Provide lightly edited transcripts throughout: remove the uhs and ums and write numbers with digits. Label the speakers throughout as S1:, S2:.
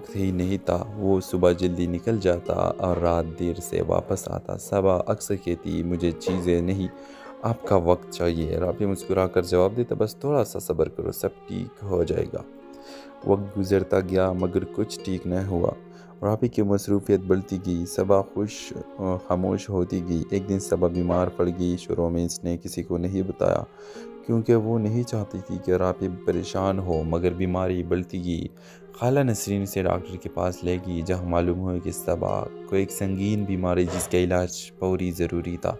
S1: وقت ہی نہیں تھا، وہ صبح جلدی نکل جاتا اور رات دیر سے واپس آتا۔ صبا اکثر کہتی مجھے چیزیں نہیں، آپ کا وقت چاہیے۔ رافع مسکرا کر جواب دیتا بس تھوڑا سا صبر کرو، سب ٹھیک ہو جائے گا۔ وقت گزرتا گیا مگر کچھ ٹھیک نہ ہوا۔ رافع کی مصروفیت بڑھتی گئی، صبا خاموش ہوتی گئی۔ ایک دن صبا بیمار پڑ گئی۔ شروع میں اس نے کسی کو نہیں بتایا کیونکہ وہ نہیں چاہتی تھی کہ رافع پریشان ہو، مگر بیماری بڑھتی گئی۔ خالہ نسرین اسے ڈاکٹر کے پاس لے گئی، جہاں معلوم ہوا کہ صبا کو ایک سنگین بیماری جس کا علاج فوری ضروری تھا۔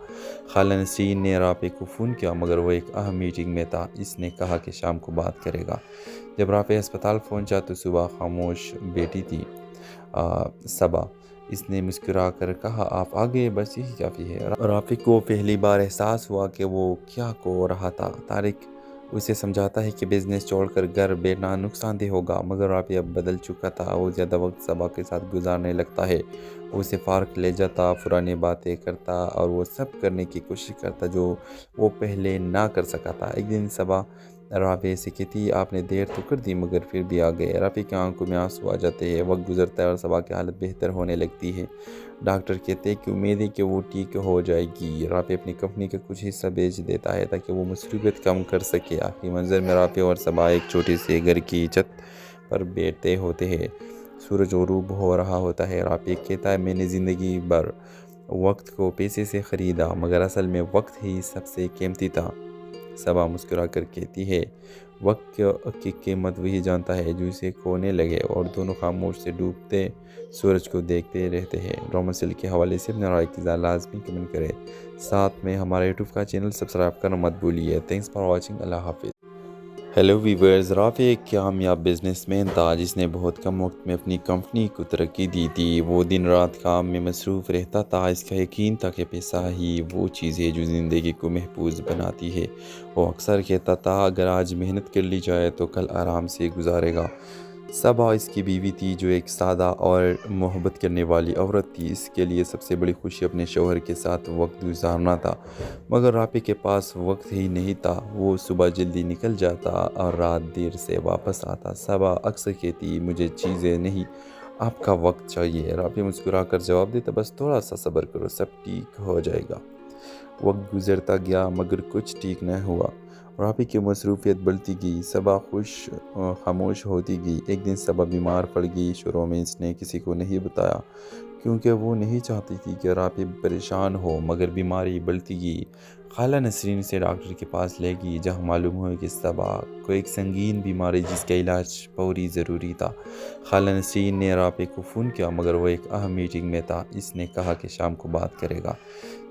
S1: خالہ نسرین نے رافع کو فون کیا مگر وہ ایک اہم میٹنگ میں تھا۔ اس نے کہا کہ شام کو بات کرے گا۔ جب رافع ہسپتال پہنچا تو صبح خاموش بیٹی تھی۔ صبا، اس نے مسکرا کر کہا، آپ آ گئے، بس یہی کافی ہے۔ رافع کو پہلی بار احساس ہوا کہ وہ کیا کہہ رہا تھا۔ طارق اسے سمجھاتا ہے کہ بزنس چھوڑ کر گھر بیٹھنا نقصان دہ ہوگا، مگر رافع اب بدل چکا تھا۔ وہ زیادہ وقت صبا کے ساتھ گزارنے لگتا ہے۔ وہ اسے پارک لے جاتا، پرانی باتیں کرتا اور وہ سب کرنے کی کوشش کرتا جو وہ پہلے نہ کر سکا تھا۔ ایک دن صبا رافع سے کہتی، آپ نے دیر تو کر دی مگر پھر بھی آ گئے۔ رافع کی آنکھوں میں آنسو آ جاتے ہیں۔ وقت گزرتا ہے اور صبا کی حالت بہتر ہونے لگتی ہے۔ ڈاکٹر کہتے ہیں کہ امید ہے کہ وہ ٹھیک ہو جائے گی۔ رافع اپنی کمپنی کا کچھ حصہ بیچ دیتا ہے تاکہ وہ مصروفیت کم کر سکے۔ آخری منظر میں رافع اور صبا ایک چھوٹے سے گھر کی چھت پر بیٹھے ہوتے ہیں۔ سورج غروب ہو رہا ہوتا ہے۔ رافع کہتا ہے، میں نے زندگی بھر وقت کو پیسے سے خریدا مگر اصل میں وقت ہی سب سے قیمتی تھا۔ صبا مسکرا کر کہتی ہے، وقت کی قیمت وہی جانتا ہے جو اسے کھونے لگے، اور دونوں خاموش سے ڈوبتے سورج کو دیکھتے رہتے ہیں۔ ڈرامہ سیل کے حوالے سے اپنے رائے کی لازمی کمنٹ کریں، ساتھ میں ہمارے یوٹیوب کا چینل سبسکرائب کرنا مت بھولیے۔ تھینکس فار واچنگ، اللہ حافظ۔ ہیلو ویورز، رافع ایک کامیاب بزنس مین تھا جس نے بہت کم وقت میں اپنی کمپنی کو ترقی دی تھی۔ وہ دن رات کام میں مصروف رہتا تھا۔ اس کا یقین تھا کہ پیسہ ہی وہ چیز ہے جو زندگی کو محفوظ بناتی ہے۔ وہ اکثر کہتا تھا، اگر آج محنت کر لی جائے تو کل آرام سے گزارے گا۔ صبا اس کی بیوی تھی جو ایک سادہ اور محبت کرنے والی عورت تھی۔ اس کے لیے سب سے بڑی خوشی اپنے شوہر کے ساتھ وقت گزارنا تھا، مگر رافع کے پاس وقت ہی نہیں تھا۔ وہ صبح جلدی نکل جاتا اور رات دیر سے واپس آتا۔ صبا اکثر کہتی مجھے چیزیں نہیں، آپ کا وقت چاہیے۔ رافع مسکرا کر جواب دیتا بس تھوڑا سا صبر کرو، سب ٹھیک ہو جائے گا۔ وقت گزرتا گیا مگر کچھ ٹھیک نہ ہوا۔ رافع کی مصروفیت بڑھتی گئی، صبا خاموش ہوتی گئی۔ ایک دن صبا بیمار پڑ گئی۔ شروع میں اس نے کسی کو نہیں بتایا کیونکہ وہ نہیں چاہتی تھی کہ رافع پریشان ہو، مگر بیماری بڑھتی گئی۔ خالہ نسرین اسے ڈاکٹر کے پاس لے گئی، جہاں معلوم ہوا کہ صبا کو ایک سنگین بیماری جس کا علاج فوری ضروری تھا۔ خالہ نسرین نے رافع کو فون کیا مگر وہ ایک اہم میٹنگ میں تھا۔ اس نے کہا کہ شام کو بات کرے گا۔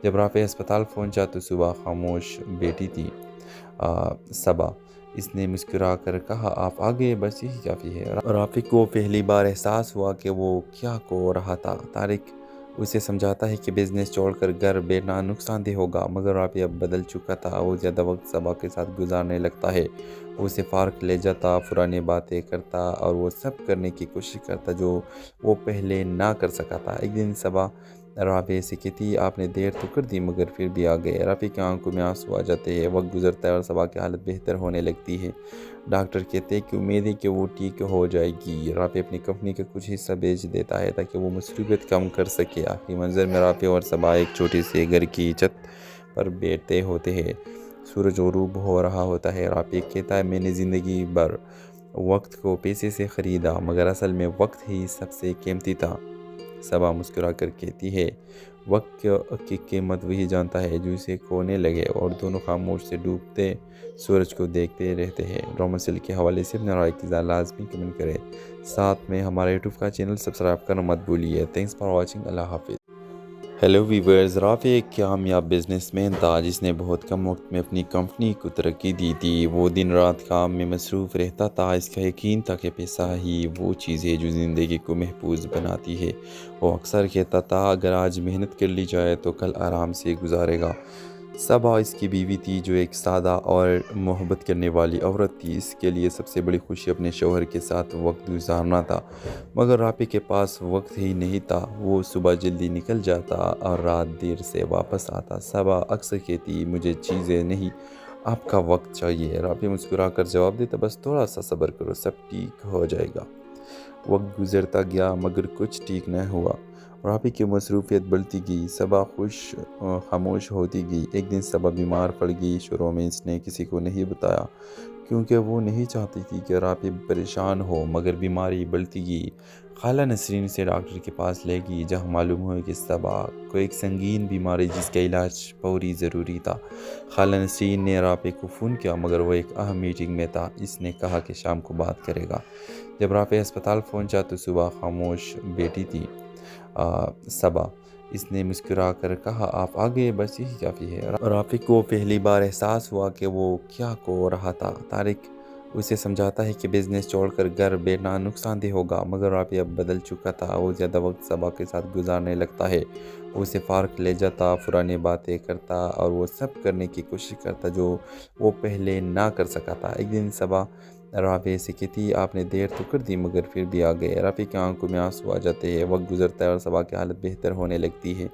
S1: جب رافع ہسپتال پہنچا تو صبح خاموش بیٹی تھی۔ صبا، اس نے مسکرا کر کہا، آپ آ گئے، بس یہی کافی ہے۔ رافع کو پہلی بار احساس ہوا کہ وہ کیا کہہ رہا تھا۔ طارق اسے سمجھاتا ہے کہ بزنس چھوڑ کر گھر بیٹھنا نقصان دہ ہوگا، مگر رافع اب بدل چکا تھا۔ وہ زیادہ وقت صبا کے ساتھ گزارنے لگتا ہے۔ وہ اسے پارک لے جاتا، پرانی باتیں کرتا اور وہ سب کرنے کی کوشش کرتا جو وہ پہلے نہ کر سکا تھا۔ ایک دن صبا رافع سے کہتی، آپ نے دیر تو کر دی مگر پھر بھی آ گئے۔ رافع کی آنکھوں میں آنسو آ جاتے ہیں۔ وقت گزرتا ہے اور صبا کی حالت بہتر ہونے لگتی ہے۔ ڈاکٹر کہتے ہیں کہ امید ہے کہ وہ ٹھیک ہو جائے گی۔ رافع اپنی کمپنی کا کچھ حصہ بیچ دیتا ہے تاکہ وہ مصروفیت کم کر سکے۔ آخری منظر میں رافع اور صبا ایک چھوٹے سے گھر کی چھت پر بیٹھے ہوتے ہیں۔ سورج غروب ہو رہا ہوتا ہے۔ رافع کہتا ہے، میں نے زندگی بھر وقت کو پیسے سے خریدا مگر اصل میں وقت ہی سب سے قیمتی تھا۔ صبا مسکرا کر کہتی ہے، وقت کی قیمت وہی جانتا ہے جو اسے کھونے لگے، اور دونوں خاموش سے ڈوبتے سورج کو دیکھتے رہتے ہیں۔ ڈرامہ سیل کے حوالے سے اپنے رائے کی لازمی کمنٹ کریں، ساتھ میں ہمارے یوٹیوب کا چینل سبسکرائب کرنا مت بھولیے۔ تھینکس فار واچنگ، اللہ حافظ۔ ہیلو ویورز، رافع ایک کامیاب بزنس مین تھا جس نے بہت کم وقت میں اپنی کمپنی کو ترقی دی تھی۔ وہ دن رات کام میں مصروف رہتا تھا۔ اس کا یقین تھا کہ پیسہ ہی وہ چیز ہے جو زندگی کو محفوظ بناتی ہے۔ وہ اکثر کہتا تھا، اگر آج محنت کر لی جائے تو کل آرام سے گزارے گا۔ صبا اس کی بیوی تھی جو ایک سادہ اور محبت کرنے والی عورت تھی۔ اس کے لیے سب سے بڑی خوشی اپنے شوہر کے ساتھ وقت گزارنا تھا، مگر رافع کے پاس وقت ہی نہیں تھا۔ وہ صبح جلدی نکل جاتا اور رات دیر سے واپس آتا۔ صبا اکثر کہتی مجھے چیزیں نہیں، آپ کا وقت چاہیے۔ رافع مسکرا کر جواب دیتا بس تھوڑا سا صبر کرو، سب ٹھیک ہو جائے گا۔ وقت گزرتا گیا مگر کچھ ٹھیک نہ ہوا۔ رافی کی مصروفیت بڑھتی گئی، صبا خاموش ہوتی گئی۔ ایک دن صبا بیمار پڑ گئی۔ شروع میں اس نے کسی کو نہیں بتایا کیونکہ وہ نہیں چاہتی تھی کہ رافی پریشان ہو، مگر بیماری بڑھتی گئی۔ خالہ نسرین اسے ڈاکٹر کے پاس لے گئی، جہاں معلوم ہوا کہ صبا کو ایک سنگین بیماری جس کا علاج فوری ضروری تھا۔ خالہ نسرین نے رافی کو فون کیا مگر وہ ایک اہم میٹنگ میں تھا۔ اس نے کہا کہ شام کو بات کرے گا۔ جب رافی ہسپتال پہنچا تو صبح خاموش بیٹی تھی صبا۔ اس نے مسکرا کر کہا، آپ آ گئے، بس یہی کافی ہے۔ رافی کو پہلی بار احساس ہوا کہ وہ کیا کہہ رہا تھا۔ طارق اسے سمجھاتا ہے کہ بزنس چھوڑ کر گھر بیٹھنا نقصان دہ ہوگا، مگر رافی اب بدل چکا تھا۔ وہ زیادہ وقت صبا کے ساتھ گزارنے لگتا ہے۔ وہ اسے پارک لے جاتا، پرانی باتیں کرتا اور وہ سب کرنے کی کوشش کرتا جو وہ پہلے نہ کر سکا تھا۔ ایک دن صبا رافی سے کہتی، آپ نے دیر تو کر دی مگر پھر بھی آ گئے۔ رافی کی آنکھوں میں آنسو آ جاتے ہیں۔ وقت گزرتا ہے اور صبا کی حالت بہتر ہونے لگتی ہے۔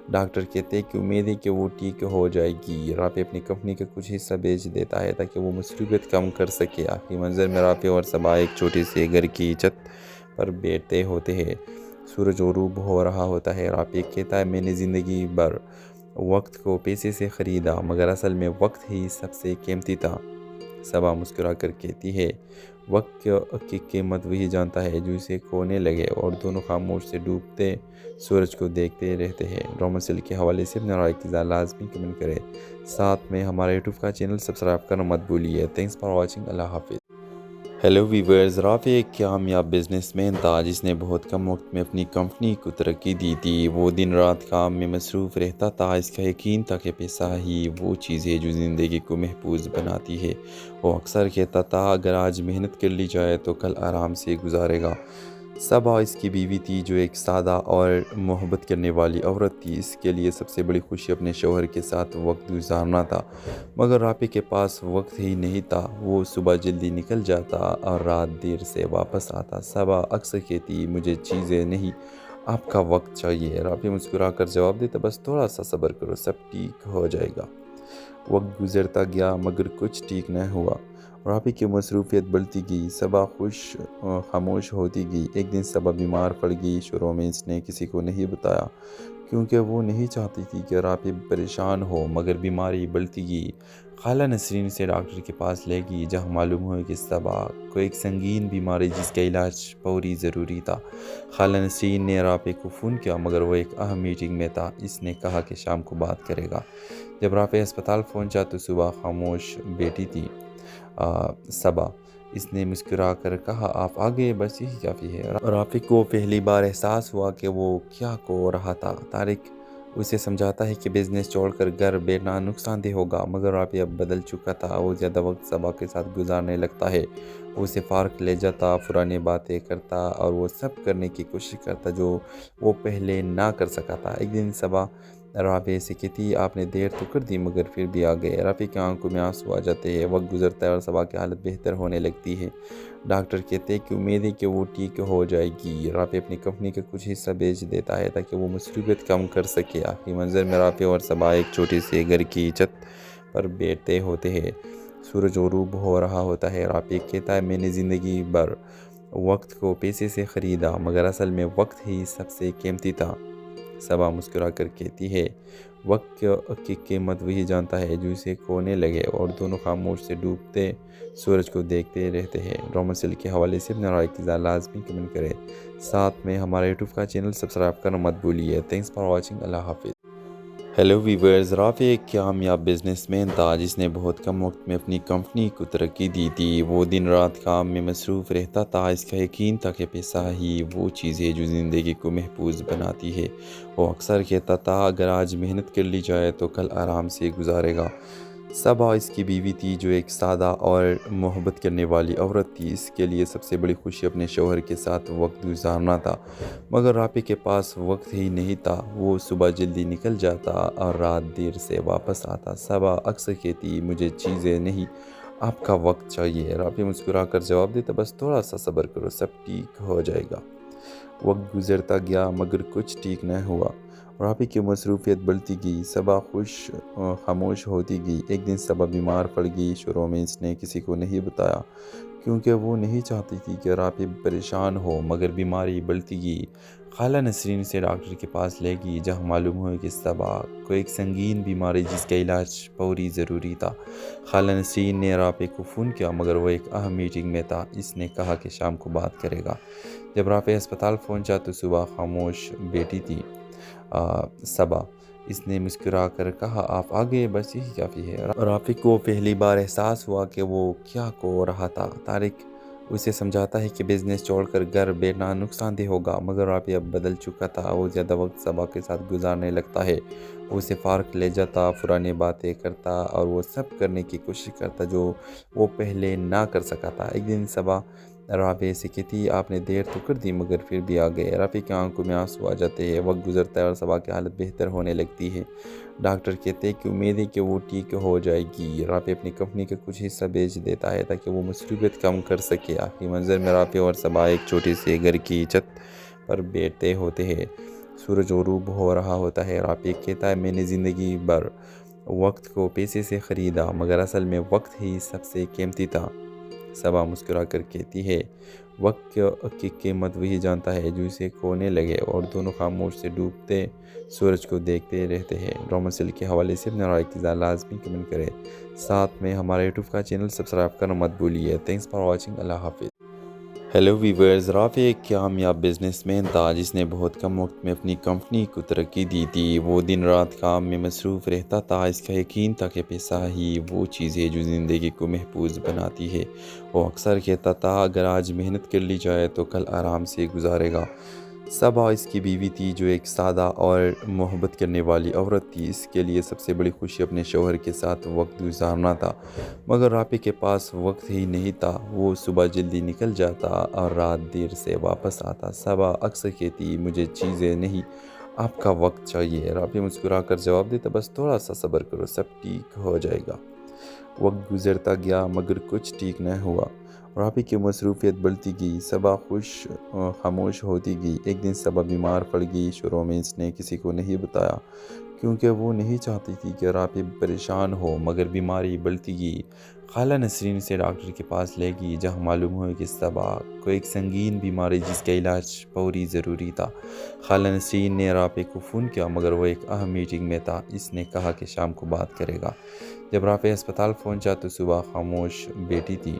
S1: ڈاکٹر کہتے ہیں کہ امید ہے کہ وہ ٹھیک ہو جائے گی۔ رافی اپنی کمپنی کا کچھ حصہ بیچ دیتا ہے تاکہ وہ مصروفیت کم کر سکے۔ آخری منظر میں رافی اور صبا ایک چھوٹے سے گھر کی چھت پر بیٹھتے ہوتے ہیں۔ سورج غروب ہو رہا ہوتا ہے۔ رافی کہتا ہے، میں نے زندگی بھر وقت کو پیسے سے خریدا مگر اصل میں وقت ہی سب سے قیمتی تھا۔ صبا مسکرا کر کہتی ہے، وقت کی قیمت وہی جانتا ہے جو اسے کھونے لگے، اور دونوں خاموش سے ڈوبتے سورج کو دیکھتے رہتے ہیں۔ رومانسل کے حوالے سے اپنے رائے کی لازمی کمنٹ کریں، ساتھ میں ہمارا یوٹیوب کا چینل سبسکرائب کرنا مت بھولیے۔ Thanks for watching. اللہ حافظ۔ ہیلو ویورز، رافی ایک کامیاب بزنس مین تھا جس نے بہت کم وقت میں اپنی کمپنی کو ترقی دی تھی۔ وہ دن رات کام میں مصروف رہتا تھا۔ اس کا یقین تھا کہ پیسہ ہی وہ چیز ہے جو زندگی کو محفوظ بناتی ہے۔ وہ اکثر کہتا تھا، اگر آج محنت کر لی جائے تو کل آرام سے گزارے گا۔ صبا اس کی بیوی تھی جو ایک سادہ اور محبت کرنے والی عورت تھی۔ اس کے لیے سب سے بڑی خوشی اپنے شوہر کے ساتھ وقت گزارنا تھا، مگر رافی کے پاس وقت ہی نہیں تھا۔ وہ صبح جلدی نکل جاتا اور رات دیر سے واپس آتا۔ صبا اکثر کہتی، مجھے چیزیں نہیں، آپ کا وقت چاہیے۔ رافی مسکرا کر جواب دیتا، بس تھوڑا سا صبر کرو، سب ٹھیک ہو جائے گا۔ وقت گزرتا گیا مگر کچھ ٹھیک نہ ہوا۔ رافی کی مصروفیت بڑھتی گئی، صبا خاموش ہوتی گئی۔ ایک دن صبا بیمار پڑ گئی۔ شروع میں اس نے کسی کو نہیں بتایا کیونکہ وہ نہیں چاہتی تھی کہ رافی پریشان ہو، مگر بیماری بڑھتی گئی۔ خالہ نسرین اسے ڈاکٹر کے پاس لے گئی، جہاں معلوم ہوا کہ صبا کو ایک سنگین بیماری جس کا علاج فوری ضروری تھا۔ خالہ نسرین نے رافی کو فون کیا مگر وہ ایک اہم میٹنگ میں تھا۔ اس نے کہا کہ شام کو بات کرے گا۔ جب رافی ہسپتال پہنچا تو صبح خاموش بیٹی تھی صبا۔ اس نے مسکرا کر کہا، آپ آ گئے، بس یہی کافی ہے۔ رافی کو پہلی بار احساس ہوا کہ وہ کیا کہہ رہا تھا۔ طارق اسے سمجھاتا ہے کہ بزنس چھوڑ کر گھر بیٹھنا نقصان دہ ہوگا، مگر رافی اب بدل چکا تھا۔ وہ زیادہ وقت صبا کے ساتھ گزارنے لگتا ہے۔ وہ اسے پارک لے جاتا، پرانی باتیں کرتا اور وہ سب کرنے کی کوشش کرتا جو وہ پہلے نہ کر سکا تھا۔ ایک دن صبا رافی سے کہتی، آپ نے دیر تو کر دی مگر پھر بھی آ گئے۔ رافی کی آنکھوں میں آنسو آ جاتے ہیں۔ وقت گزرتا ہے اور صبا کی حالت بہتر ہونے لگتی ہے۔ ڈاکٹر کہتے ہیں کہ امید ہے کہ وہ ٹھیک ہو جائے گی۔ رافی اپنی کمپنی کا کچھ حصہ بیچ دیتا ہے تاکہ وہ مصروفیت کم کر سکے۔ آخری منظر میں رافی اور صبا ایک چھوٹے سے گھر کی چھت پر بیٹھتے ہوتے ہیں۔ سورج غروب ہو رہا ہوتا ہے۔ رافی کہتا ہے، میں نے زندگی بھر وقت کو پیسے سے خریدا مگر اصل میں وقت ہی سب سے قیمتی تھا۔ صبا مسکرا کر کہتی ہے، وقت کی قیمت وہی جانتا ہے جو اسے کھونے لگے، اور دونوں خاموش سے ڈوبتے سورج کو دیکھتے رہتے ہیں۔ رومانسل کے حوالے سے اپنے رائے کی لازمی کمنٹ کریں، ساتھ میں ہمارا یوٹیوب کا چینل سبسکرائب کرنا مت بھولیے۔ Thanks for watching. اللہ حافظ۔ ہیلو ویورز، رافی ایک کامیاب بزنس مین تھا جس نے بہت کم وقت میں اپنی کمپنی کو ترقی دی تھی۔ وہ دن رات کام میں مصروف رہتا تھا۔ اس کا یقین تھا کہ پیسہ ہی وہ چیز ہے جو زندگی کو محفوظ بناتی ہے۔ وہ اکثر کہتا تھا، اگر آج محنت کر لی جائے تو کل آرام سے گزارے گا۔ صبا اس کی بیوی تھی جو ایک سادہ اور محبت کرنے والی عورت تھی۔ اس کے لیے سب سے بڑی خوشی اپنے شوہر کے ساتھ وقت گزارنا تھا، مگر رافی کے پاس وقت ہی نہیں تھا۔ وہ صبح جلدی نکل جاتا اور رات دیر سے واپس آتا۔ صبا اکثر کہتی، مجھے چیزیں نہیں، آپ کا وقت چاہیے۔ رافی مسکرا کر جواب دیتا، بس تھوڑا سا صبر کرو، سب ٹھیک ہو جائے گا۔ وقت گزرتا گیا مگر کچھ ٹھیک نہ ہوا۔ رافی کی مصروفیت بڑھتی گئی، صبا خاموش ہوتی گئی۔ ایک دن صبا بیمار پڑ گئی۔ شروع میں اس نے کسی کو نہیں بتایا کیونکہ وہ نہیں چاہتی تھی کہ رافع پریشان ہو، مگر بیماری بڑھتی گئی۔ خالہ نسرین اسے ڈاکٹر کے پاس لے گئی، جہاں معلوم ہوا کہ صبا کو ایک سنگین بیماری جس کا علاج فوری ضروری تھا۔ خالہ نسرین نے رافع کو فون کیا، مگر وہ ایک اہم میٹنگ میں تھا۔ اس نے کہا کہ شام کو بات کرے گا۔ جب رافع ہسپتال پہنچا تو صبح خاموش بیٹی تھی۔ صبا، اس نے مسکرا کر کہا، آپ آ گئے، بس یہی کافی ہے۔ رافع کو پہلی بار احساس ہوا کہ وہ کیا کہہ رہا تھا۔ طارق اسے سمجھاتا ہے کہ بزنس چھوڑ کر گھر بیٹھنا نقصان دہ ہوگا، مگر رافع اب بدل چکا تھا۔ وہ زیادہ وقت صبا کے ساتھ گزارنے لگتا ہے۔ وہ اسے پارک لے جاتا، پرانی باتیں کرتا اور وہ سب کرنے کی کوشش کرتا جو وہ پہلے نہ کر سکا تھا۔ ایک دن صبا رافع سے کہتی، آپ نے دیر تو کر دی مگر پھر بھی آ گئے۔ رافع کی آنکھوں میں آنسو آ جاتے ہیں۔ وقت گزرتا ہے اور صبا کی حالت بہتر ہونے لگتی ہے۔ ڈاکٹر کہتے ہیں کہ امید ہے کہ وہ ٹھیک ہو جائے گی۔ رافع اپنی کمپنی کا کچھ حصہ بیچ دیتا ہے تاکہ وہ مصروفیت کم کر سکے۔ آخری منظر میں رافع اور صبا ایک چھوٹے سے گھر کی چھت پر بیٹھے ہوتے ہیں۔ سورج غروب ہو رہا ہوتا ہے۔ رافع کہتا ہے، میں نے زندگی بھر وقت کو پیسے سے خریدا، مگر اصل میں وقت ہی سب سے قیمتی تھا۔ صبا مسکرا کر کہتی ہے، وقت کی قیمت وہی جانتا ہے جو اسے کھونے لگے، اور دونوں خاموش سے ڈوبتے سورج کو دیکھتے رہتے ہیں۔ ڈرامہ سیل کے حوالے سے اپنے رائے کی لازمی کمنٹ کریں، ساتھ میں ہمارا یوٹیوب کا چینل سبسکرائب کرنا مت بھولیے۔ Thanks for watching. اللہ حافظ۔ ہیلو ویورز، رافع ایک کامیاب بزنس مین تھا جس نے بہت کم وقت میں اپنی کمپنی کو ترقی دی تھی۔ وہ دن رات کام میں مصروف رہتا تھا۔ اس کا یقین تھا کہ پیسہ ہی وہ چیز ہے جو زندگی کو محفوظ بناتی ہے۔ وہ اکثر کہتا تھا، اگر آج محنت کر لی جائے تو کل آرام سے گزارے گا۔ صبا اس کی بیوی تھی جو ایک سادہ اور محبت کرنے والی عورت تھی۔ اس کے لیے سب سے بڑی خوشی اپنے شوہر کے ساتھ وقت گزارنا تھا، مگر رافع کے پاس وقت ہی نہیں تھا۔ وہ صبح جلدی نکل جاتا اور رات دیر سے واپس آتا۔ صبا اکثر کہتی، مجھے چیزیں نہیں، آپ کا وقت چاہیے۔ رافع مسکرا کر جواب دیتا، بس تھوڑا سا صبر کرو، سب ٹھیک ہو جائے گا۔ وقت گزرتا گیا مگر کچھ ٹھیک نہ ہوا۔ رافع کی مصروفیت بڑھتی گئی، صبا خاموش ہوتی گئی۔ ایک دن صبا بیمار پڑ گئی۔ شروع میں اس نے کسی کو نہیں بتایا کیونکہ وہ نہیں چاہتی تھی کہ رافع پریشان ہو، مگر بیماری بڑھتی گئی۔ خالہ نسرین اسے ڈاکٹر کے پاس لے گئی، جہاں معلوم ہوا کہ صبا کو ایک سنگین بیماری جس کا علاج فوری ضروری تھا۔ خالہ نسرین نے رافع کو فون کیا، مگر وہ ایک اہم میٹنگ میں تھا۔ اس نے کہا کہ شام کو بات کرے گا۔ جب رافع ہسپتال پہنچا تو صبح خاموش بیٹی تھی۔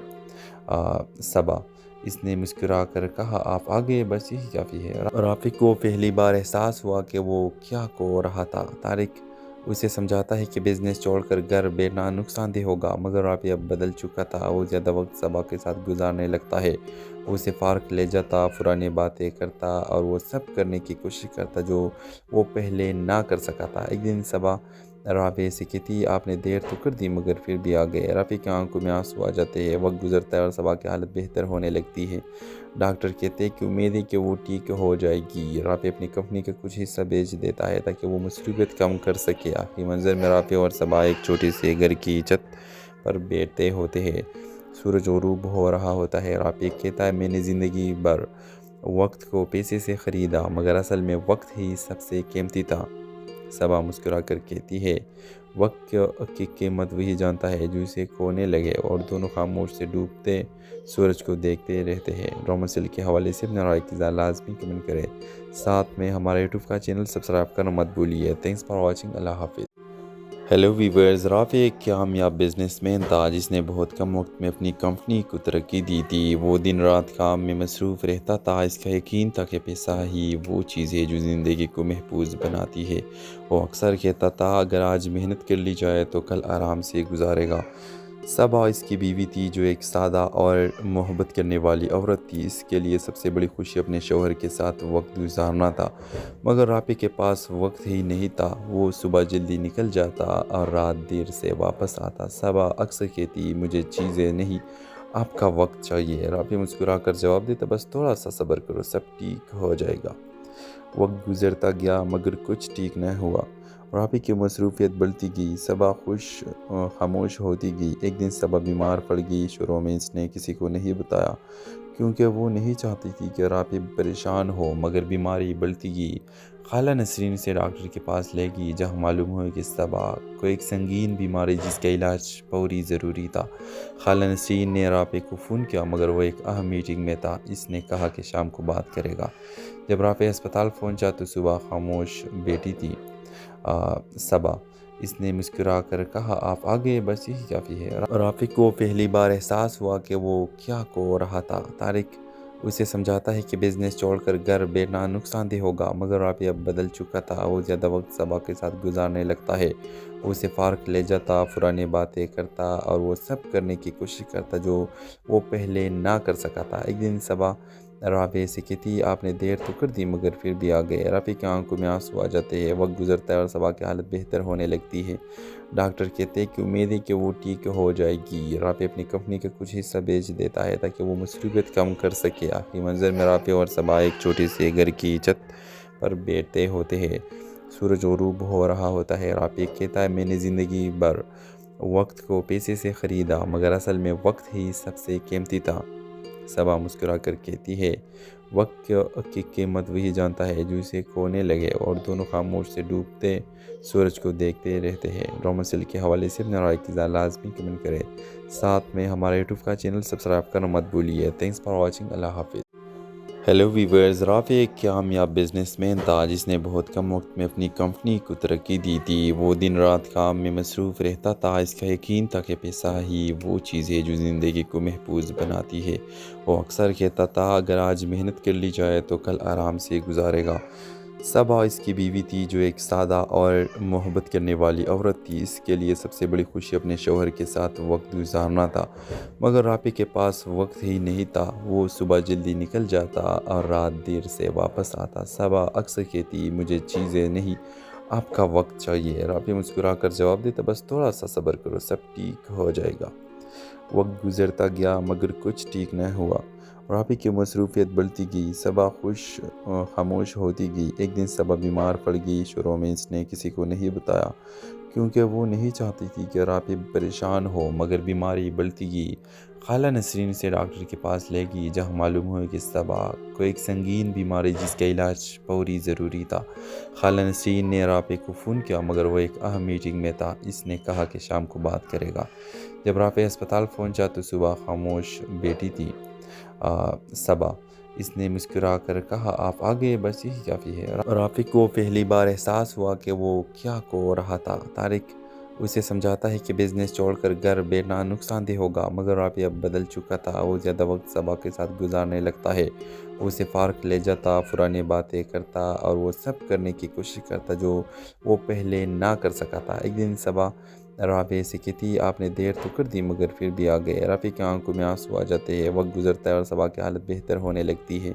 S1: صبا، اس نے مسکرا کر کہا، آپ آ گئے، بس یہی کافی ہے۔ رافع کو پہلی بار احساس ہوا کہ وہ کیا کہہ رہا تھا۔ طارق اسے سمجھاتا ہے کہ بزنس چھوڑ کر گھر بیٹھنا نقصان دہ ہوگا، مگر رافع اب بدل چکا تھا۔ وہ زیادہ وقت صبا کے ساتھ گزارنے لگتا ہے۔ وہ اسے پارک لے جاتا، پرانی باتیں کرتا اور وہ سب کرنے کی کوشش کرتا جو وہ پہلے نہ کر سکا تھا۔ ایک دن صبا رافع سے کہتی، آپ نے دیر تو کر دی مگر پھر بھی آ گئے۔ رافع کی آنکھوں میں آنسو آ جاتے ہیں۔ وقت گزرتا ہے اور صبا کی حالت بہتر ہونے لگتی ہے۔ ڈاکٹر کہتے ہیں کہ امید ہے کہ وہ ٹھیک ہو جائے گی۔ رافع اپنی کمپنی کا کچھ حصہ بیچ دیتا ہے تاکہ وہ مصروفیت کم کر سکے۔ آخری منظر میں رافع اور صبا ایک چھوٹے سے گھر کی چھت پر بیٹھے ہوتے ہیں۔ سورج غروب ہو رہا ہوتا ہے۔ رافع کہتا ہے، میں نے زندگی بھر وقت کو پیسے سے خریدا، مگر اصل میں وقت ہی سب سے قیمتی تھا۔ صبا مسکرا کر کہتی ہے، وقت کی قیمت وہی جانتا ہے جو اسے کھونے لگے، اور دونوں خاموش سے ڈوبتے سورج کو دیکھتے رہتے ہیں۔ ڈرامہ سیل کے حوالے سے اپنے رائے کی لازمی کمنٹ کریں، ساتھ میں ہمارا یوٹیوب کا چینل سبسکرائب کرنا مت بھولیے۔ Thanks for watching. اللہ حافظ۔ ہیلو ویورز، رافع ایک کامیاب بزنس مین تھا جس نے بہت کم وقت میں اپنی کمپنی کو ترقی دی تھی۔ وہ دن رات کام میں مصروف رہتا تھا۔ اس کا یقین تھا کہ پیسہ ہی وہ چیز ہے جو زندگی کو محفوظ بناتی ہے۔ وہ اکثر کہتا تھا، اگر آج محنت کر لی جائے تو کل آرام سے گزارے گا۔ صبا اس کی بیوی تھی جو ایک سادہ اور محبت کرنے والی عورت تھی۔ اس کے لیے سب سے بڑی خوشی اپنے شوہر کے ساتھ وقت گزارنا تھا، مگر رافع کے پاس وقت ہی نہیں تھا۔ وہ صبح جلدی نکل جاتا اور رات دیر سے واپس آتا۔ صبا اکثر کہتی، مجھے چیزیں نہیں، آپ کا وقت چاہیے۔ رافع مسکرا کر جواب دیتا، بس تھوڑا سا صبر کرو، سب ٹھیک ہو جائے گا۔ وقت گزرتا گیا مگر کچھ ٹھیک نہ ہوا۔ رافع کی مصروفیت بڑھتی گئی، صبا خاموش ہوتی گئی۔ ایک دن صبا بیمار پڑ گئی۔ شروع میں اس نے کسی کو نہیں بتایا کیونکہ وہ نہیں چاہتی تھی کہ رافع پریشان ہو، مگر بیماری بڑھتی گئی۔ خالہ نسرین اسے ڈاکٹر کے پاس لے گئی، جہاں معلوم ہوا کہ صبا کو ایک سنگین بیماری جس کا علاج فوری ضروری تھا۔ خالہ نسرین نے رافع کو فون کیا، مگر وہ ایک اہم میٹنگ میں تھا۔ اس نے کہا کہ شام کو بات کرے گا۔ جب رافع ہسپتال پہنچا تو صبح خاموش بیٹی تھی۔ صبا، اس نے مسکرا کر کہا، آپ آ گئے، بس یہی کافی ہے۔ رافع کو پہلی بار احساس ہوا کہ وہ کیا کہہ رہا تھا۔ طارق اسے سمجھاتا ہے کہ بزنس چھوڑ کر گھر بیٹھنا نقصان دہ ہوگا، مگر رافع اب بدل چکا تھا۔ وہ زیادہ وقت صبا کے ساتھ گزارنے لگتا ہے۔ وہ اسے پارک لے جاتا، پرانی باتیں کرتا اور وہ سب کرنے کی کوشش کرتا جو وہ پہلے نہ کر سکا تھا۔ ایک دن صبا رافع سے کہتی، آپ نے دیر تو کر دی مگر پھر بھی آ گئے۔ رافع کی آنکھوں میں آنسو آ جاتے ہیں۔ وقت گزرتا ہے اور صبا کی حالت بہتر ہونے لگتی ہے۔ ڈاکٹر کہتے ہیں کہ امید ہے کہ وہ ٹھیک ہو جائے گی۔ رافع اپنی کمپنی کا کچھ حصہ بیچ دیتا ہے تاکہ وہ مصروفیت کم کر سکے۔ آخری منظر میں رافع اور صبا ایک چھوٹے سے گھر کی چھت پر بیٹھتے ہوتے ہیں۔ سورج غروب ہو رہا ہوتا ہے۔ رافع کہتا ہے، میں نے زندگی بھر وقت کو پیسے سے خریدا، مگر اصل میں وقت ہی سب سے قیمتی تھا۔ صبا مسکرا کر کہتی ہے، وقت کی قیمت وہی جانتا ہے جو اسے کھونے لگے، اور دونوں خاموش سے ڈوبتے سورج کو دیکھتے رہتے ہیں۔ ڈرامہ سیل کے حوالے سے اپنے رائے کی لازمی کمنٹ کریں، ساتھ میں ہمارے یوٹیوب کا چینل سبسکرائب کرنا مت بھولیے۔ Thanks for watching. اللہ حافظ۔ ہیلو ویورز، رافع ایک کامیاب بزنس مین تھا جس نے بہت کم وقت میں اپنی کمپنی کو ترقی دی تھی۔ وہ دن رات کام میں مصروف رہتا تھا۔ اس کا یقین تھا کہ پیسہ ہی وہ چیز ہے جو زندگی کو محفوظ بناتی ہے۔ وہ اکثر کہتا تھا، اگر آج محنت کر لی جائے تو کل آرام سے گزارے گا۔ صبا اس کی بیوی تھی جو ایک سادہ اور محبت کرنے والی عورت تھی۔ اس کے لیے سب سے بڑی خوشی اپنے شوہر کے ساتھ وقت گزارنا تھا، مگر رافع کے پاس وقت ہی نہیں تھا۔ وہ صبح جلدی نکل جاتا اور رات دیر سے واپس آتا۔ صبا اکثر کہتی، مجھے چیزیں نہیں، آپ کا وقت چاہیے۔ رافع مسکرا کر جواب دیتا، بس تھوڑا سا صبر کرو، سب ٹھیک ہو جائے گا۔ وقت گزرتا گیا مگر کچھ ٹھیک نہ ہوا۔ رافع کی مصروفیت بڑھتی گئی، صبا خاموش ہوتی گئی۔ ایک دن صبا بیمار پڑ گئی۔ شروع میں اس نے کسی کو نہیں بتایا کیونکہ وہ نہیں چاہتی تھی کہ رافع پریشان ہو، مگر بیماری بڑھتی گئی۔ خالہ نسرین اسے ڈاکٹر کے پاس لے گئی، جہاں معلوم ہوا کہ صبا کو ایک سنگین بیماری جس کا علاج فوری ضروری تھا۔ خالہ نسرین نے رافع کو فون کیا، مگر وہ ایک اہم میٹنگ میں تھا۔ اس نے کہا کہ شام کو بات کرے گا۔ جب رافع ہسپتال پہنچا تو صبح خاموش بیٹی تھی۔ صبا، اس نے مسکرا کر کہا، آپ آ گئے، بس یہی کافی ہے۔ رافع کو پہلی بار احساس ہوا کہ وہ کیا کہہ رہا تھا۔ طارق اسے سمجھاتا ہے کہ بزنس چھوڑ کر گھر بیٹھنا نقصان دہ ہوگا، مگر رافع اب بدل چکا تھا۔ وہ زیادہ وقت صبا کے ساتھ گزارنے لگتا ہے۔ وہ اسے پارک لے جاتا، پرانی باتیں کرتا اور وہ سب کرنے کی کوشش کرتا جو وہ پہلے نہ کر سکا تھا۔ ایک دن صبا رافع سے کہتی، آپ نے دیر تو کر دی مگر پھر بھی آ گئے۔ رافع کی آنکھوں میں آنسو آ جاتے ہیں۔ وقت گزرتا ہے اور صبا کی حالت بہتر ہونے لگتی ہے۔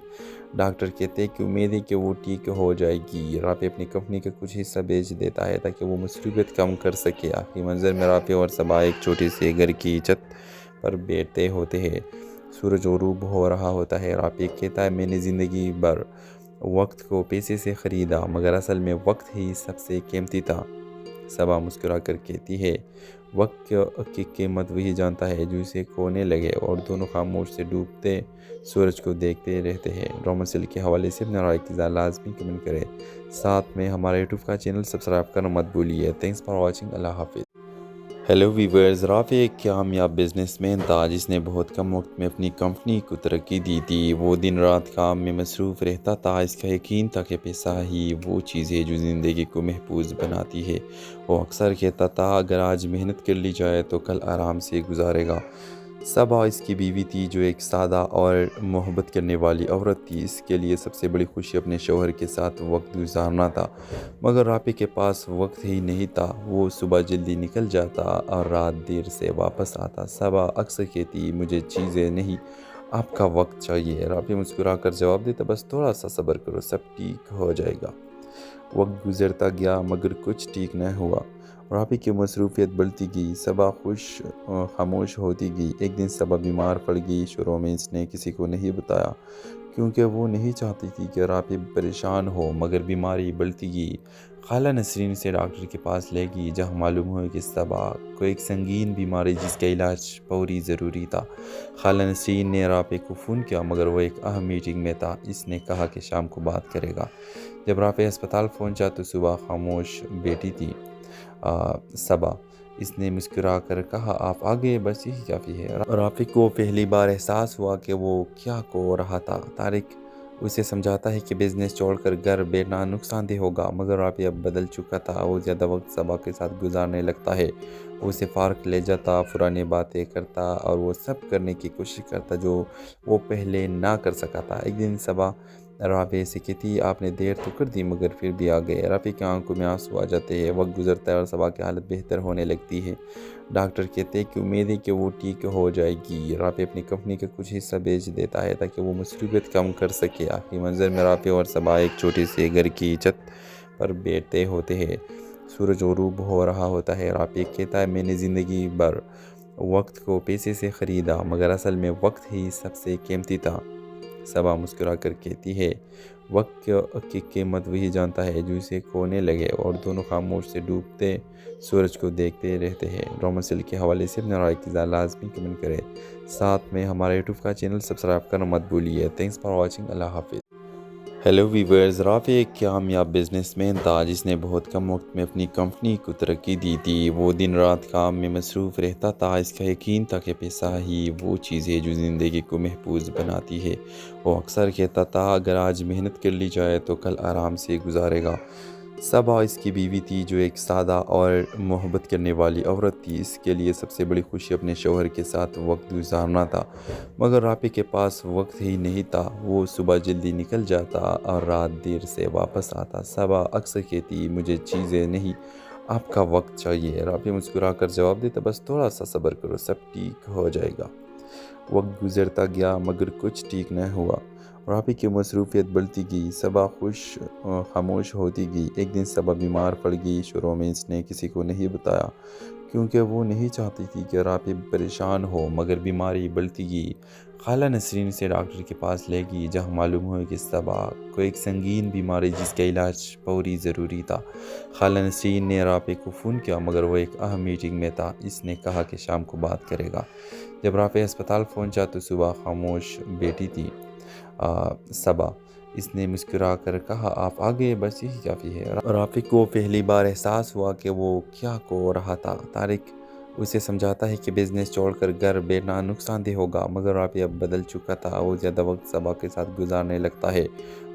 S1: ڈاکٹر کہتے ہیں کہ امید ہے کہ وہ ٹھیک ہو جائے گی۔ رافع اپنی کمپنی کا کچھ حصہ بیچ دیتا ہے تاکہ وہ مصروفیت کم کر سکے۔ آخری منظر میں رافع اور صبا ایک چھوٹے سے گھر کی چھت پر بیٹھتے ہوتے ہیں۔ سورج غروب ہو رہا ہوتا ہے۔ رافع کہتا ہے، میں نے زندگی بھر وقت کو پیسے سے خریدا، مگر اصل میں وقت ہی سب سے قیمتی تھا۔ صبا مسکرا کر کہتی ہے، وقت کی قیمت وہی جانتا ہے جو اسے کھونے لگے، اور دونوں خاموش سے ڈوبتے سورج کو دیکھتے رہتے ہیں۔ ڈرامہ سیل کے حوالے سے اپنے رائے کی لازمی کمنٹ کریں، ساتھ میں ہمارے یوٹیوب کا چینل سبسکرائب کرنا مت بھولیے۔ Thanks for watching. اللہ حافظ۔ ہیلو ویورز، رافع ایک کامیاب بزنس مین تھا جس نے بہت کم وقت میں اپنی کمپنی کو ترقی دی تھی۔ وہ دن رات کام میں مصروف رہتا تھا۔ اس کا یقین تھا کہ پیسہ ہی وہ چیز ہے جو زندگی کو محفوظ بناتی ہے۔ وہ اکثر کہتا تھا، اگر آج محنت کر لی جائے تو کل آرام سے گزارے گا۔ صبا اس کی بیوی تھی جو ایک سادہ اور محبت کرنے والی عورت تھی۔ اس کے لیے سب سے بڑی خوشی اپنے شوہر کے ساتھ وقت گزارنا تھا، مگر رافع کے پاس وقت ہی نہیں تھا۔ وہ صبح جلدی نکل جاتا اور رات دیر سے واپس آتا۔ صبا اکثر کہتی، مجھے چیزیں نہیں، آپ کا وقت چاہیے۔ رافع مسکرا کر جواب دیتا، بس تھوڑا سا صبر کرو، سب ٹھیک ہو جائے گا۔ وقت گزرتا گیا مگر کچھ ٹھیک نہ ہوا۔ رافع کی مصروفیت بڑھتی گئی، صبا خاموش ہوتی گئی۔ ایک دن صبا بیمار پڑ گئی۔ شروع میں اس نے کسی کو نہیں بتایا کیونکہ وہ نہیں چاہتی تھی کہ رافع پریشان ہو، مگر بیماری بڑھتی گئی۔ خالہ نسرین سے ڈاکٹر کے پاس لے گئی، جہاں معلوم ہوا کہ صبا کو ایک سنگین بیماری جس کا علاج فوری ضروری تھا۔ خالہ نسرین نے رافع کو فون کیا، مگر وہ ایک اہم میٹنگ میں تھا۔ اس نے کہا کہ شام کو بات کرے گا۔ جب رافع ہسپتال پہنچا تو صبح خاموش بیٹی تھی۔ صبا، اس نے مسکرا کر کہا، آپ آ گئے، بس یہی کافی ہے۔ رافع کو پہلی بار احساس ہوا کہ وہ کیا کہہ رہا تھا۔ طارق اسے سمجھاتا ہے کہ بزنس چھوڑ کر گھر بیٹھنا نقصان دہ ہوگا، مگر رافع اب بدل چکا تھا۔ وہ زیادہ وقت صبا کے ساتھ گزارنے لگتا ہے۔ وہ اسے پارک لے جاتا، پرانی باتیں کرتا اور وہ سب کرنے کی کوشش کرتا جو وہ پہلے نہ کر سکا تھا۔ ایک دن صبا رافع سے کہتی، آپ نے دیر تو کر دی مگر پھر بھی آ گئے۔ رافع کی آنکھوں میں آنسو آ جاتے ہیں۔ وقت گزرتا ہے اور صبا کی حالت بہتر ہونے لگتی ہے۔ ڈاکٹر کہتے ہیں کہ امید ہے کہ وہ ٹھیک ہو جائے گی۔ رافع اپنی کمپنی کا کچھ حصہ بیچ دیتا ہے تاکہ وہ مصروفیت کم کر سکے۔ آخری منظر میں رافع اور صبا ایک چھوٹے سے گھر کی چھت پر بیٹھتے ہوتے ہیں۔ سورج غروب ہو رہا ہوتا ہے۔ رافع کہتا ہے، میں نے زندگی بھر وقت کو پیسے سے خریدا، مگر اصل میں وقت ہی سب سے قیمتی تھا۔ صبا مسکرا کر کہتی ہے، وقت کی قیمت وہی جانتا ہے جو اسے کھونے لگے، اور دونوں خاموش سے ڈوبتے سورج کو دیکھتے رہتے ہیں۔ ڈرامہ سیل کے حوالے سے اپنے رائے کی لازمی کمنٹ کریں، ساتھ میں ہمارے یوٹیوب کا چینل سبسکرائب کرنا مت بھولیے۔ Thanks for watching. اللہ حافظ۔ ہیلو ویورز، رافع ایک کامیاب بزنس مین تھا جس نے بہت کم وقت میں اپنی کمپنی کو ترقی دی تھی۔ وہ دن رات کام میں مصروف رہتا تھا۔ اس کا یقین تھا کہ پیسہ ہی وہ چیز ہے جو زندگی کو محفوظ بناتی ہے۔ وہ اکثر کہتا تھا، اگر آج محنت کر لی جائے تو کل آرام سے گزارے گا۔ صبا اس کی بیوی تھی جو ایک سادہ اور محبت کرنے والی عورت تھی۔ اس کے لیے سب سے بڑی خوشی اپنے شوہر کے ساتھ وقت گزارنا تھا، مگر رافع کے پاس وقت ہی نہیں تھا۔ وہ صبح جلدی نکل جاتا اور رات دیر سے واپس آتا۔ صبا اکثر کہتی، مجھے چیزیں نہیں، آپ کا وقت چاہیے۔ رافع مسکرا کر جواب دیتا، بس تھوڑا سا صبر کرو، سب ٹھیک ہو جائے گا۔ وقت گزرتا گیا مگر کچھ ٹھیک نہ ہوا۔ رافع کی مصروفیت بڑھتی گئی، صبا خاموش ہوتی گئی۔ ایک دن صبا بیمار پڑ گئی۔ شروع میں اس نے کسی کو نہیں بتایا کیونکہ وہ نہیں چاہتی تھی کہ رافع پریشان ہو، مگر بیماری بڑھتی گئی۔ خالہ نسرین سے ڈاکٹر کے پاس لے گئی، جہاں معلوم ہوا کہ صبا کو ایک سنگین بیماری جس کا علاج فوری ضروری تھا۔ خالہ نسرین نے رافع کو فون کیا، مگر وہ ایک اہم میٹنگ میں تھا۔ اس نے کہا کہ شام کو بات کرے گا۔ جب رافع ہسپتال پہنچا تو صبح خاموش بیٹی تھی۔ صبا، اس نے مسکرا کر کہا، آپ آ گئے، بس یہی کافی ہے۔ رافع کو پہلی بار احساس ہوا کہ وہ کیا کہہ رہا تھا۔ طارق اسے سمجھاتا ہے کہ بزنس چھوڑ کر گھر بیٹھنا نقصان دہ ہوگا، مگر رافع اب بدل چکا تھا۔ وہ زیادہ وقت صبا کے ساتھ گزارنے لگتا ہے۔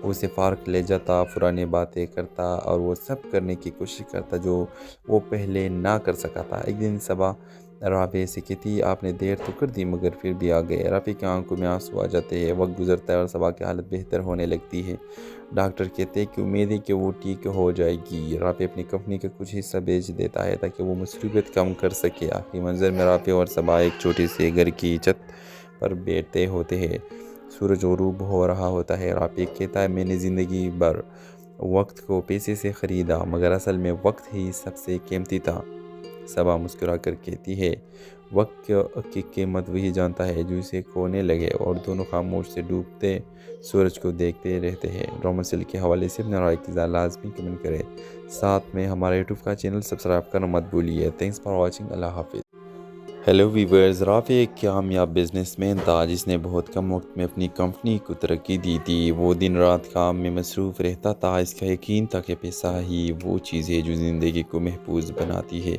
S1: وہ اسے پارک لے جاتا، پرانی باتیں کرتا اور وہ سب کرنے کی کوشش کرتا جو وہ پہلے نہ کر سکا تھا۔ ایک دن صبا رافع سے کہتی، آپ نے دیر تو کر دی مگر پھر بھی آ گئے۔ رافع کی آنکھوں میں آنسو آ جاتے ہیں۔ وقت گزرتا ہے اور صبا کی حالت بہتر ہونے لگتی ہے۔ ڈاکٹر کہتے ہیں کہ امید ہے کہ وہ ٹھیک ہو جائے گی۔ رافع اپنی کمپنی کا کچھ حصہ بیچ دیتا ہے تاکہ وہ مصروفیت کم کر سکے۔ آخری منظر میں رافع اور صبا ایک چھوٹے سے گھر کی چھت پر بیٹھتے ہوتے ہیں۔ سورج غروب ہو رہا ہوتا ہے۔ رافع کہتا ہے، میں نے زندگی بھر وقت کو پیسے سے خریدا، مگر اصل میں وقت ہی سب سے قیمتی تھا۔ صبا مسکرا کر کہتی ہے، وقت کی قیمت وہی جانتا ہے جو اسے کھونے لگے، اور دونوں خاموش سے ڈوبتے سورج کو دیکھتے رہتے ہیں۔ ڈرامہ سیل کے حوالے سے اپنے رائے کی لازمی کمنٹ کریں، ساتھ میں ہمارے یوٹیوب کا چینل سبسکرائب کرنا مت بھولیے۔ Thanks for watching. اللہ حافظ۔ ہیلو ویورز، رافع ایک کامیاب بزنس مین تھا جس نے بہت کم وقت میں اپنی کمپنی کو ترقی دی تھی۔ وہ دن رات کام میں مصروف رہتا تھا۔ اس کا یقین تھا کہ پیسہ ہی وہ چیز ہے جو زندگی کو محفوظ بناتی ہے۔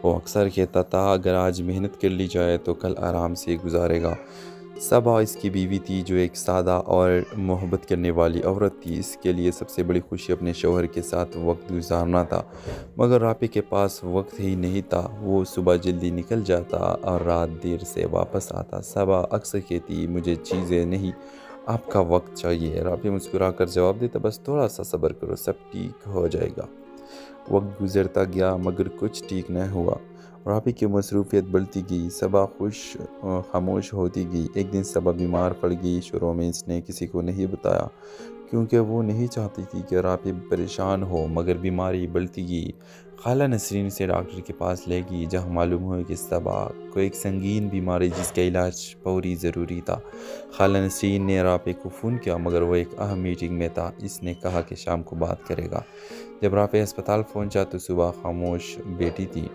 S1: وہ اکثر کہتا تھا، اگر آج محنت کر لی جائے تو کل آرام سے گزارے گا۔ صبا اس کی بیوی تھی جو ایک سادہ اور محبت کرنے والی عورت تھی۔ اس کے لیے سب سے بڑی خوشی اپنے شوہر کے ساتھ وقت گزارنا تھا، مگر رافع کے پاس وقت ہی نہیں تھا۔ وہ صبح جلدی نکل جاتا اور رات دیر سے واپس آتا۔ صبا اکثر کہتی، مجھے چیزیں نہیں، آپ کا وقت چاہیے۔ رافع مسکرا کر جواب دیتا، بس تھوڑا سا صبر کرو، سب ٹھیک ہو جائے گا۔ وقت گزرتا گیا مگر کچھ ٹھیک نہ ہوا۔ رافع کی مصروفیت بڑھتی گئی، صبا خاموش ہوتی گئی۔ ایک دن صبا بیمار پڑ گئی۔ شروع میں اس نے کسی کو نہیں بتایا کیونکہ وہ نہیں چاہتی تھی کہ رافع پریشان ہو، مگر بیماری بڑھتی گئی۔ خالہ نسرین سے ڈاکٹر کے پاس لے گئی، جہاں معلوم ہوا کہ صبا کو ایک سنگین بیماری جس کا علاج فوری ضروری تھا۔ خالہ نسرین نے رافع کو فون کیا، مگر وہ ایک اہم میٹنگ میں تھا۔ اس نے کہا کہ شام کو بات کرے گا۔ جب رافع ہسپتال پہنچا تو صبح خاموش بیٹی تھی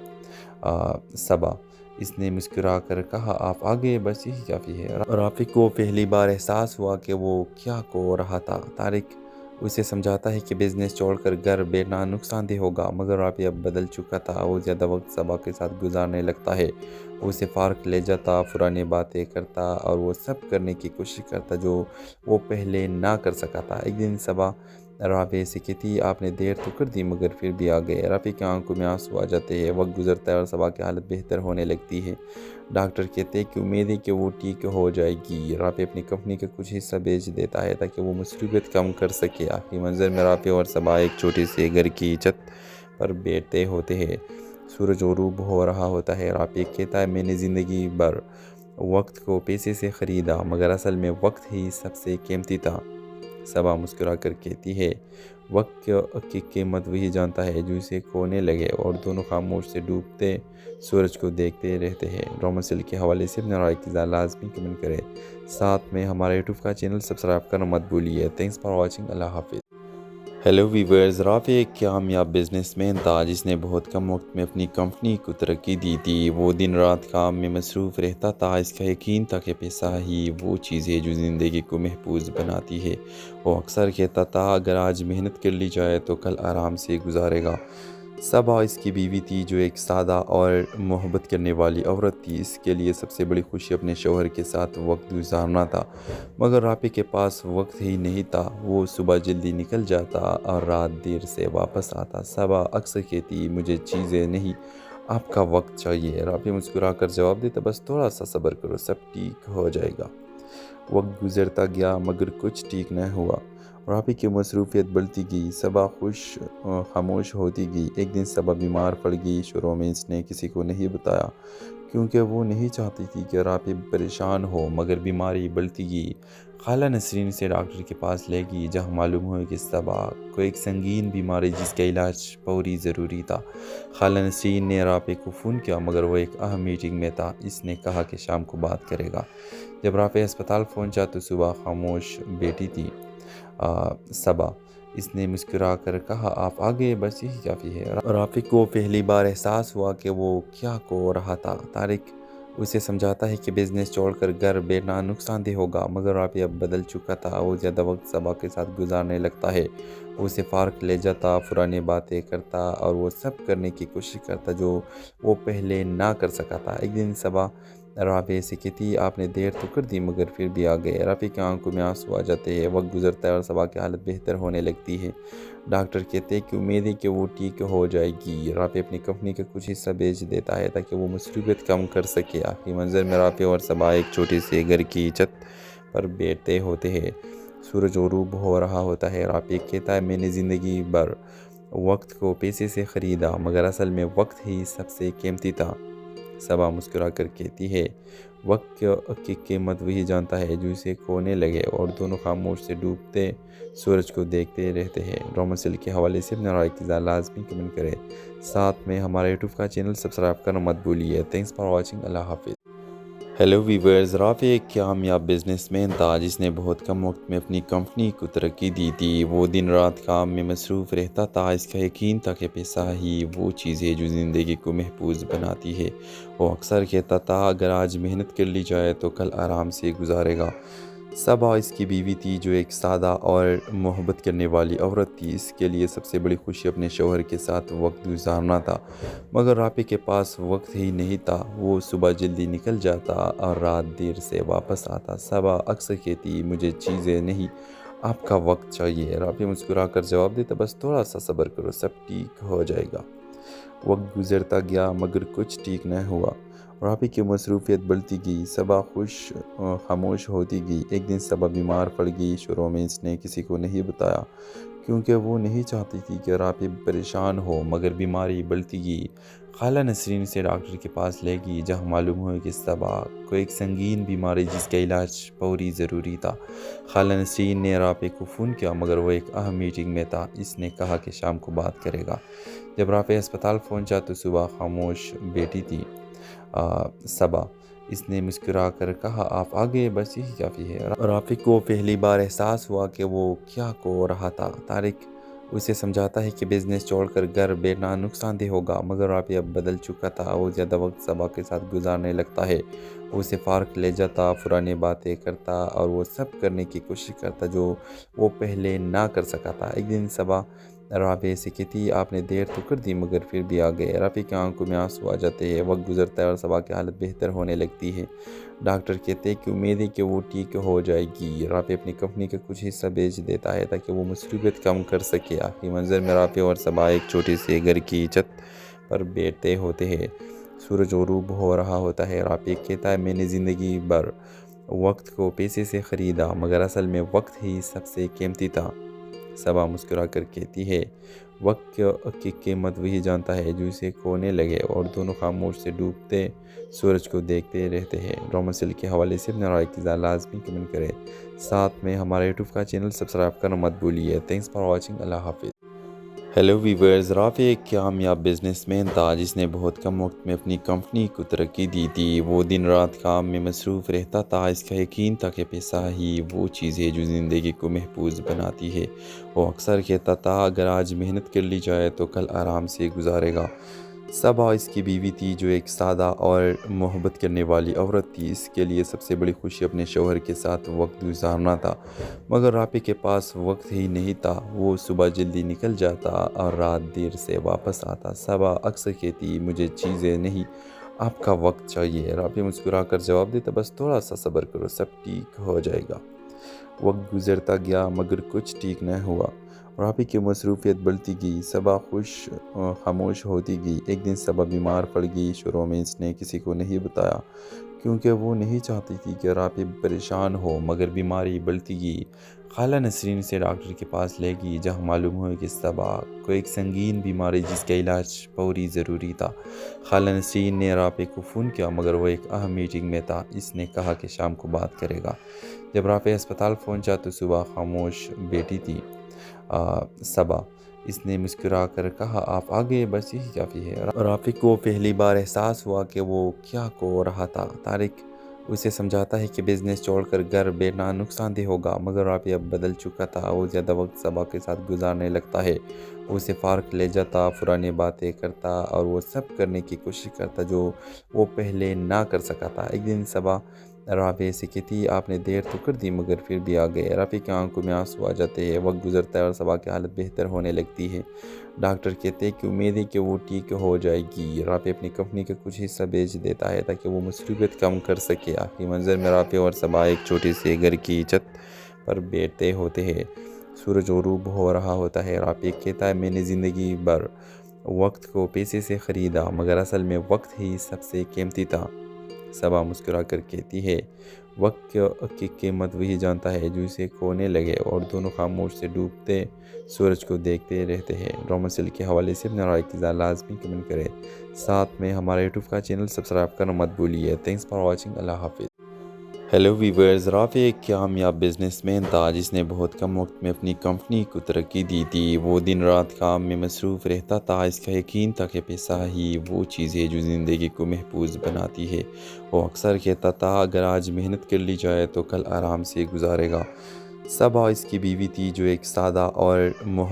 S1: صبا۔ اس نے مسکرا کر کہا، آپ آ گئے، بس یہی کافی ہے۔ رافع کو پہلی بار احساس ہوا کہ وہ کیا کہہ رہا تھا۔ طارق اسے سمجھاتا ہے کہ بزنس چھوڑ کر گھر بیٹھنا نقصان دہ ہوگا، مگر رافع اب بدل چکا تھا۔ وہ زیادہ وقت صبا کے ساتھ گزارنے لگتا ہے۔ وہ اسے پارک لے جاتا، پرانی باتیں کرتا اور وہ سب کرنے کی کوشش کرتا جو وہ پہلے نہ کر سکا تھا۔ ایک دن صبا رافع سے کہتی، آپ نے دیر تو کر دی مگر پھر بھی آ گئے۔ رافع کی آنکھوں میں آنسو آ جاتے ہیں۔ وقت گزرتا ہے اور صبا کی حالت بہتر ہونے لگتی ہے۔ ڈاکٹر کہتے ہیں کہ امید ہے کہ وہ ٹھیک ہو جائے گی۔ رافع اپنی کمپنی کا کچھ حصہ بیچ دیتا ہے تاکہ وہ مصروفیت کم کر سکے۔ آخری منظر میں رافع اور صبا ایک چھوٹے سے گھر کی چھت پر بیٹھتے ہوتے ہیں۔ سورج غروب ہو رہا ہوتا ہے۔ رافع کہتا ہے، میں نے زندگی بھر وقت کو پیسے سے خریدا، مگر اصل میں وقت ہی سب سے قیمتی تھا۔ صبا مسکرا کر کہتی ہے، وقت کی قیمت وہی جانتا ہے جو اسے کھونے لگے، اور دونوں خاموش سے ڈوبتے سورج کو دیکھتے رہتے ہیں۔ رومانسل کے حوالے سے اپنے رائے کی لازمی کمنٹ کریں، ساتھ میں ہمارا یوٹیوب کا چینل سبسکرائب کرنا مت بھولیے۔ Thanks for watching. اللہ حافظ۔ ہیلو ویورز، رافع ایک کامیاب بزنس مین تھا جس نے بہت کم وقت میں اپنی کمپنی کو ترقی دی تھی۔ وہ دن رات کام میں مصروف رہتا تھا۔ اس کا یقین تھا کہ پیسہ ہی وہ چیز ہے جو زندگی کو محفوظ بناتی ہے۔ وہ اکثر کہتا تھا، اگر آج محنت کر لی جائے تو کل آرام سے گزارے گا۔ صبا اس کی بیوی تھی جو ایک سادہ اور محبت کرنے والی عورت تھی۔ اس کے لیے سب سے بڑی خوشی اپنے شوہر کے ساتھ وقت گزارنا تھا، مگر رافع کے پاس وقت ہی نہیں تھا۔ وہ صبح جلدی نکل جاتا اور رات دیر سے واپس آتا۔ صبا اکثر کہتی، مجھے چیزیں نہیں، آپ کا وقت چاہیے۔ رافع مسکرا کر جواب دیتا، بس تھوڑا سا صبر کرو، سب ٹھیک ہو جائے گا۔ وقت گزرتا گیا مگر کچھ ٹھیک نہ ہوا۔ رافع کی مصروفیت بڑھتی گئی، صبا خاموش ہوتی گئی۔ ایک دن صبا بیمار پڑ گئی۔ شروع میں اس نے کسی کو نہیں بتایا کیونکہ وہ نہیں چاہتی تھی کہ رافع پریشان ہو، مگر بیماری بڑھتی گئی۔ خالہ نسرین سے ڈاکٹر کے پاس لے گئی، جہاں معلوم ہوا کہ صبا کو ایک سنگین بیماری جس کا علاج فوری ضروری تھا۔ خالہ نسرین نے رافع کو فون کیا، مگر وہ ایک اہم میٹنگ میں تھا۔ اس نے کہا کہ شام کو بات کرے گا۔ جب رافع ہسپتال پہنچا تو صبح خاموش بیٹی تھی صبا۔ اس نے مسکرا کر کہا، آپ آ گئے، بس یہی کافی ہے۔ رافع کو پہلی بار احساس ہوا کہ وہ کیا کہہ رہا تھا۔ طارق اسے سمجھاتا ہے کہ بزنس چھوڑ کر گھر بیٹھنا نقصان دہ ہوگا، مگر رافع اب بدل چکا تھا۔ وہ زیادہ وقت صبا کے ساتھ گزارنے لگتا ہے۔ وہ اسے پارک لے جاتا، پرانی باتیں کرتا اور وہ سب کرنے کی کوشش کرتا جو وہ پہلے نہ کر سکا تھا۔ ایک دن صبا رافع سے کہتی، آپ نے دیر تو کر دی مگر پھر بھی آ گئے۔ رافع کی آنکھوں میں آنسو آ جاتے ہیں۔ وقت گزرتا ہے اور صبا کی حالت بہتر ہونے لگتی ہے۔ ڈاکٹر کہتے ہیں کہ امید ہے کہ وہ ٹھیک ہو جائے گی۔ رافع اپنی کمپنی کا کچھ حصہ بیچ دیتا ہے تاکہ وہ مصروفیت کم کر سکے۔ آخری منظر میں رافع اور صبا ایک چھوٹے سے گھر کی چھت پر بیٹھتے ہوتے ہیں۔ سورج غروب ہو رہا ہوتا ہے۔ رافع کہتا ہے، میں نے زندگی بھر وقت کو پیسے سے خریدا، مگر اصل میں وقت ہی سب سے قیمتی تھا۔ صبا مسکرا کر کہتی ہے، وقت کی قیمت وہی جانتا ہے جو اسے کھونے لگے، اور دونوں خاموش سے ڈوبتے سورج کو دیکھتے رہتے ہیں۔ رومانسل کے حوالے سے اپنے رائے کی لازمی کمنٹ کریں، ساتھ میں ہمارا یوٹیوب کا چینل سبسکرائب کرنا مت بھولیے۔ Thanks for watching. اللہ حافظ۔ ہیلو ویورز، رافع ایک کامیاب بزنس مین تھا جس نے بہت کم وقت میں اپنی کمپنی کو ترقی دی تھی۔ وہ دن رات کام میں مصروف رہتا تھا۔ اس کا یقین تھا کہ پیسہ ہی وہ چیز ہے جو زندگی کو محفوظ بناتی ہے۔ وہ اکثر کہتا تھا، اگر آج محنت کر لی جائے تو کل آرام سے گزارے گا۔ صبا اس کی بیوی تھی جو ایک سادہ اور محبت کرنے والی عورت تھی۔ اس کے لیے سب سے بڑی خوشی اپنے شوہر کے ساتھ وقت گزارنا تھا، مگر رافع کے پاس وقت ہی نہیں تھا۔ وہ صبح جلدی نکل جاتا اور رات دیر سے واپس آتا۔ صبا اکثر کہتی، مجھے چیزیں نہیں، آپ کا وقت چاہیے۔ رافع مسکرا کر جواب دیتا، بس تھوڑا سا صبر کرو، سب ٹھیک ہو جائے گا۔ وقت گزرتا گیا مگر کچھ ٹھیک نہ ہوا۔ رافع کی مصروفیت بڑھتی گئی، صبا خاموش ہوتی گئی۔ ایک دن صبا بیمار پڑ گئی۔ شروع میں اس نے کسی کو نہیں بتایا کیونکہ وہ نہیں چاہتی تھی کہ رافع پریشان ہو، مگر بیماری بڑھتی گئی۔ خالہ نسرین اسے ڈاکٹر کے پاس لے گئی، جہاں معلوم ہوا کہ صبا کو ایک سنگین بیماری جس کا علاج فوری ضروری تھا۔ خالہ نسرین نے رافع کو فون کیا، مگر وہ ایک اہم میٹنگ میں تھا۔ اس نے کہا کہ شام کو بات کرے گا۔ جب رافع ہسپتال پہنچا تو صبح خاموش بیٹی تھی۔ صبا، اس نے مسکرا کر کہا، آپ آ گئے، بس یہی کافی ہے۔ رافع کو پہلی بار احساس ہوا کہ وہ کیا کہہ رہا تھا۔ طارق اسے سمجھاتا ہے کہ بزنس چھوڑ کر گھر بیٹھنا نقصان دہ ہوگا، مگر رافع اب بدل چکا تھا۔ وہ زیادہ وقت صبا کے ساتھ گزارنے لگتا ہے۔ وہ اسے پارک لے جاتا، پرانی باتیں کرتا اور وہ سب کرنے کی کوشش کرتا جو وہ پہلے نہ کر سکا تھا۔ ایک دن صبا رافع سے کہتی، آپ نے دیر تو کر دی مگر پھر بھی آ گئے۔ رافع کی آنکھوں میں آنسو آ جاتے ہیں۔ وقت گزرتا ہے اور صبا کی حالت بہتر ہونے لگتی ہے۔ ڈاکٹر کہتے ہیں کہ امید ہے کہ وہ ٹھیک ہو جائے گی۔ رافع اپنی کمپنی کا کچھ حصہ بیچ دیتا ہے تاکہ وہ مصروفیت کم کر سکے۔ آخری منظر میں رافع اور صبا ایک چھوٹے سے گھر کی چھت پر بیٹھے ہوتے ہیں۔ سورج غروب ہو رہا ہوتا ہے۔ رافع کہتا ہے، میں نے زندگی بھر وقت کو پیسے سے خریدا، مگر اصل میں وقت ہی سب سے قیمتی تھا۔ صبا مسکرا کر کہتی ہے، وقت کی قیمت وہی جانتا ہے جو اسے کھونے لگے، اور دونوں خاموش سے ڈوبتے سورج کو دیکھتے رہتے ہیں۔ ڈرامہ سیل کے حوالے سے اپنے رائے کی لازمی کمنٹ کریں، ساتھ میں ہمارا یوٹیوب کا چینل سبسکرائب کرنا مت بھولیے۔ Thanks for watching. اللہ حافظ۔ ہیلو ویورز، رافع ایک کامیاب بزنس مین تھا جس نے بہت کم وقت میں اپنی کمپنی کو ترقی دی تھی۔ وہ دن رات کام میں مصروف رہتا تھا۔ اس کا یقین تھا کہ پیسہ ہی وہ چیز ہے جو زندگی کو محفوظ بناتی ہے۔ وہ اکثر کہتا تھا، اگر آج محنت کر لی جائے تو کل آرام سے گزارے گا۔ صبا اس کی بیوی تھی جو ایک سادہ اور محبت کرنے والی عورت تھی۔ اس کے لیے سب سے بڑی خوشی اپنے شوہر کے ساتھ وقت گزارنا تھا، مگر رافع کے پاس وقت ہی نہیں تھا۔ وہ صبح جلدی نکل جاتا اور رات دیر سے واپس آتا۔ صبا اکثر کہتی، مجھے چیزیں نہیں، آپ کا وقت چاہیے۔ رافع مسکرا کر جواب دیتا، بس تھوڑا سا صبر کرو، سب ٹھیک ہو جائے گا۔ وقت گزرتا گیا مگر کچھ ٹھیک نہ ہوا۔ رافع کی مصروفیت بڑھتی گئی، صبا خاموش ہوتی گئی۔ ایک دن صبا بیمار پڑ گئی۔ شروع میں اس نے کسی کو نہیں بتایا کیونکہ وہ نہیں چاہتی تھی کہ رافع پریشان ہو، مگر بیماری بڑھتی گئی۔ خالہ نسرین اسے ڈاکٹر کے پاس لے گئی، جہاں معلوم ہوا کہ صبا کو ایک سنگین بیماری جس کا علاج فوری ضروری تھا۔ خالہ نسرین نے رافع کو فون کیا، مگر وہ ایک اہم میٹنگ میں تھا۔ اس نے کہا کہ شام کو بات کرے گا۔ جب رافع ہسپتال پہنچا تو صبح خاموش بیٹی تھی۔ صبا، اس نے مسکرا کر کہا، آپ آ گئے، بس یہی کافی ہے۔ رافع کو پہلی بار احساس ہوا کہ وہ کیا کہہ رہا تھا۔ طارق اسے سمجھاتا ہے کہ بزنس چھوڑ کر گھر بیٹھنا نقصان دہ ہوگا، مگر رافع اب بدل چکا تھا۔ وہ زیادہ وقت صبا کے ساتھ گزارنے لگتا ہے۔ وہ اسے پارک لے جاتا، پرانی باتیں کرتا اور وہ سب کرنے کی کوشش کرتا جو وہ پہلے نہ کر سکا تھا۔ ایک دن صبا رافع سے کہتی، آپ نے دیر تو کر دی مگر پھر بھی آ گئے۔ رافع کی آنکھوں میں آنسو آ جاتے ہیں۔ وقت گزرتا ہے اور صبا کی حالت بہتر ہونے لگتی ہے۔ ڈاکٹر کہتے ہیں کہ امید ہے کہ وہ ٹھیک ہو جائے گی۔ رافع اپنی کمپنی کا کچھ حصہ بیچ دیتا ہے تاکہ وہ مصروفیت کم کر سکے۔ آخری منظر میں رافع اور صبا ایک چھوٹے سے گھر کی چھت پر بیٹھے ہوتے ہیں۔ سورج غروب ہو رہا ہوتا ہے۔ رافع کہتا ہے، میں نے زندگی بھر وقت کو پیسے سے خریدا، مگر اصل میں وقت ہی سب سے قیمتی تھا۔ صبا مسکرا کر کہتی ہے، وقت کی قیمت وہی جانتا ہے جو اسے کھونے لگے، اور دونوں خاموش سے ڈوبتے سورج کو دیکھتے رہتے ہیں۔ ڈرامہ سیل کے حوالے سے اپنے رائے کی لازمی کمنٹ کریں، ساتھ میں ہمارا یوٹیوب کا چینل سبسکرائب کرنا مت بھولیے۔ Thanks for watching. اللہ حافظ۔ ہیلو ویورز، رافع ایک کامیاب بزنس مین تھا جس نے بہت کم وقت میں اپنی کمپنی کو ترقی دی تھی۔ وہ دن رات کام میں مصروف رہتا تھا۔ اس کا یقین تھا کہ پیسہ ہی وہ چیز ہے جو زندگی کو محفوظ بناتی ہے۔ وہ اکثر کہتا تھا، اگر آج محنت کر لی جائے تو کل آرام سے گزارے گا۔ صبا اس کی بیوی تھی جو ایک سادہ اور